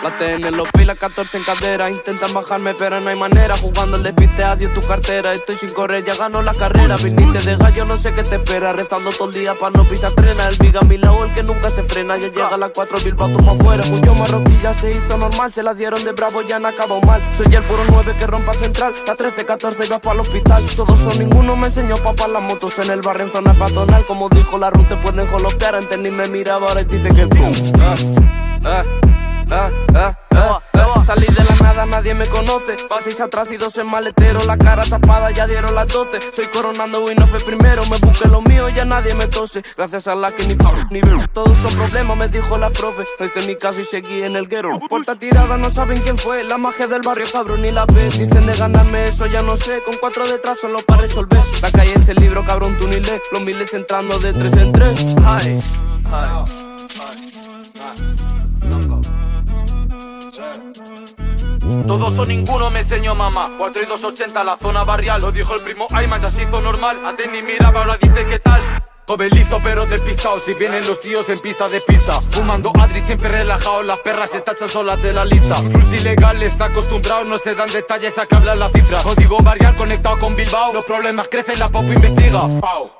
La TN en los pilas, 14 en cadera. Intentan bajarme pero no hay manera. Jugando el despiste, adiós tu cartera. Estoy sin correr, ya ganó la carrera. Viniste de gallo, no sé qué te espera. Rezando todo el día pa' no pisar trena. El Viga a mi lado, el que nunca se frena. Ya llega a las 4, Bilbao toma afuera. Cuyo marroquilla se hizo normal. Se la dieron de bravo, ya no acabó mal. Soy el puro 9 que rompa central. La 13, 14 iba para el hospital. Todos son ninguno, me enseñó papá las motos en el barrio en zona patronal. Como dijo la ruta, pueden jolopear. Antes ni me miraba, ahora dice que boom. Salí de la nada, nadie me conoce. 6 atrás y 2 en maletero. La cara tapada, ya dieron las 12. Estoy coronando y no fue primero. Me busqué lo mío, ya nadie me tose. Gracias a la que ni ni veo. Todos son problemas, me dijo la profe. Hice mi caso y seguí en el guero. Puerta tirada, no saben quién fue. La magia del barrio, cabrón, ni la ve. Dicen de ganarme, eso ya no sé. Con 4 detrás solo para resolver. La calle es el libro, cabrón, tú ni lees. Los miles entrando de 3 en 3. Ay, ay. Todos o ninguno me enseñó mamá. 4 y 280 la zona barrial. Lo dijo el primo Ayman, ya se hizo normal. Antes ni miraba, ahora dice qué tal. Joven listo pero despistado. Si vienen los tíos en pista de pista. Fumando Adri siempre relajado. Las perras se tachan solas de la lista. Flux ilegal está acostumbrado. No se dan detalles a que hablan las cifras. Código barrial conectado con Bilbao. Los problemas crecen, la pop investiga.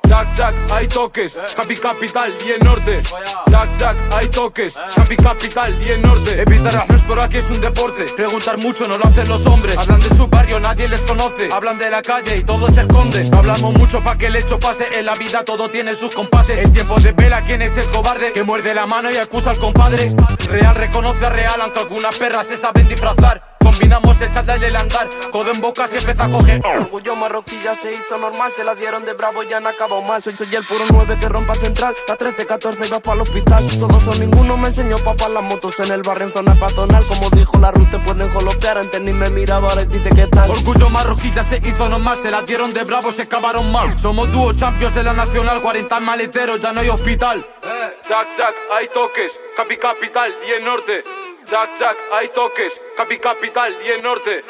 Jack, Jack, hay toques. Capi Capital y el norte. Jack, Jack, hay toques. Capi Capital y el norte. Evitar las no por aquí es un deporte. Preguntar mucho no lo hacen los hombres. Hablan de su barrio, nadie les conoce. Hablan de la calle y todo se esconde. No hablamos mucho pa' que el hecho pase. En la vida todo tiene sus compases. En tiempo de vela, ¿quién es el cobarde? Que muerde la mano y acusa al compadre. Real reconoce a real, aunque algunas perras se saben disfrazar. Combinamos el chat y el andar. Codo en boca se empieza a coger. Orgullo marroquilla se hizo normal. Se la dieron de bravo, ya no acabó mal. Soy el puro 9 que rompa central. La 13, 14 iba para el hospital. Todos o ninguno me enseñó papá las motos en el barrio en zona patronal. Como dijo la ruta, pueden jolopear. Antes ni me miraba, ahora dice que tal. Orgullo marroquilla se hizo normal. Se la dieron de bravo, se acabaron mal. Somos dúo champions en la nacional. 40 maleteros, ya no hay hospital. Jack, Jack, hay toques. Capi Capital y el norte. Jack, Jack, hay toques. Capi Capital y el norte.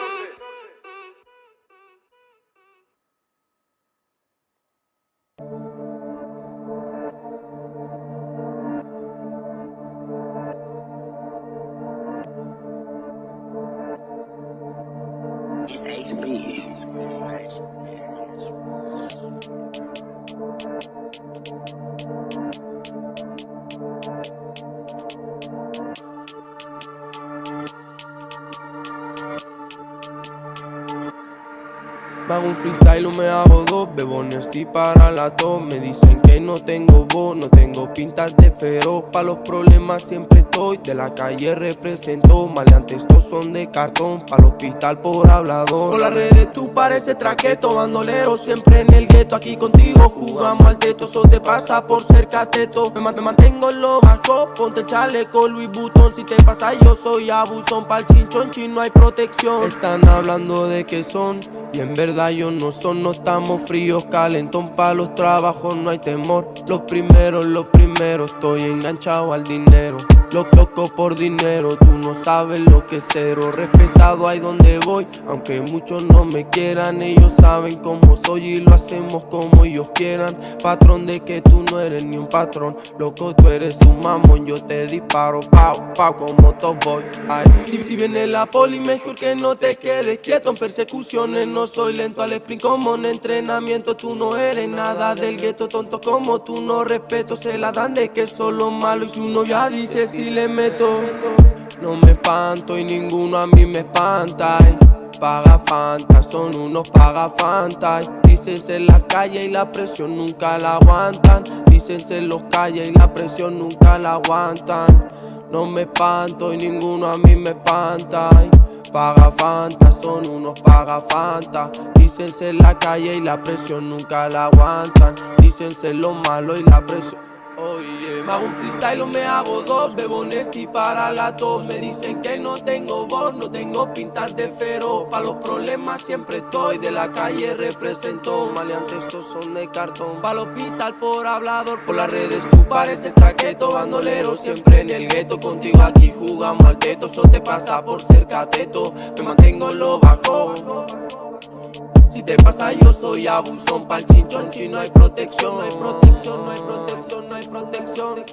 Me hago un freestyle o me hago dos. Bebo Nesti para la tos. Me dicen que no tengo voz, no tengo pintas de feroz. Pa' los problemas siempre estoy. De la calle represento. Maleantes estos son de cartón. Pa' el hospital por hablador. Por las redes tú pareces traqueto. Bandolero siempre en el gueto. Aquí contigo jugamos al teto. Eso te pasa por ser cateto. Me mantengo en lo bajo. Ponte el chaleco Louis Vuitton. Si te pasa yo soy abusón. Pa' el chinchón no hay protección. Están hablando de que son y en verdad yo no son. No estamos fríos, calentón pa' los trabajos no hay temor. Los primeros, estoy enganchado al dinero. Loco por dinero, tú no sabes lo que es cero. Respetado ahí donde voy, aunque muchos no me quieran. Ellos saben cómo soy y lo hacemos como ellos quieran. Patrón de que tú no eres ni un patrón. Loco, tú eres un mamón, yo te disparo, pau, pau, como Top Boy. Ay, si viene la poli, mejor que no te quedes quieto. En persecuciones no soy lento al sprint como en entrenamiento. Tú no eres nada del gueto, tonto como tú no respeto. Se la dan de que son los malos y su novia dice si le meto. No me espanto y ninguno a mí me espanta. Paga Fanta, son unos paga Fanta. Dícense en la calle y la presión nunca la aguantan. Dícense en los calles y la presión nunca la aguantan. No me espanto y ninguno a mí me espanta. Paga Fanta, son unos paga Fanta. Dícense en la calle y la presión nunca la aguantan. Dícense lo malo y la presión. Oye, me hago un freestyle o me hago dos. Bebo Nesti para la tos. Me dicen que no tengo voz, no tengo pintas de feroz. Pa' los problemas siempre estoy. De la calle represento. Maleantes estos son de cartón. Pa' el hospital por hablador. Por las redes tú pareces traqueto. Bandolero siempre en el gueto. Contigo aquí jugamos al teto. Eso te pasa por ser cateto. Me mantengo en lo bajo. Si te pasa yo soy abusón, pa'l chinchón, si no hay protección. No hay protección, no hay protección, no hay protección.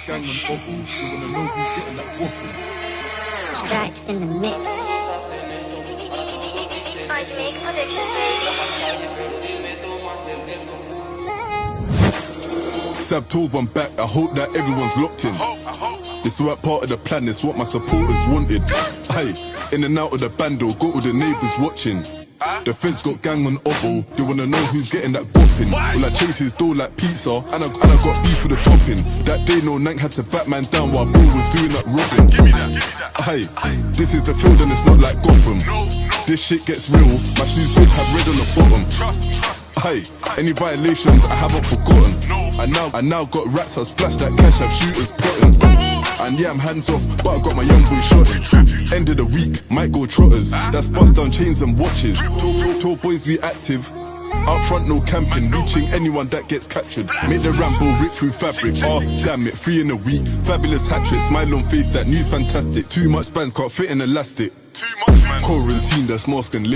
Gang on Ogle, you wanna know who's getting that whopping. Strikes in the mix. Sab Tove, I'm back, I hope that everyone's locked in. This weren't part of the plan, it's what my supporters wanted. Hey, in and out of the bando, got all the neighbours watching. The feds got gang on Ogle, they wanna know who's getting that whopping. Well, I chase his door like pizza, and I got beef for the topping. That day no Nank had to Batman down while Bro was doing that robbing. Give me that. Hey, this is the field and it's not like Gotham. This shit gets real, my shoes big have red on the bottom. Hey, any violations I haven't forgotten. I now got rats, I splash that cash, have shooters plotting. And yeah, I'm hands off, but I got my young boy shotting. End of the week, might go trotters. That's bust down chains and watches. Tall boys, we active. Out front, no camping. Reaching anyone that gets captured. Make the Rambo rip through fabric. Oh, damn it, 3 in a week. Fabulous hat trick, smile on face, that news fantastic. Too much bands, can't fit in elastic. Quarantine, that's mask and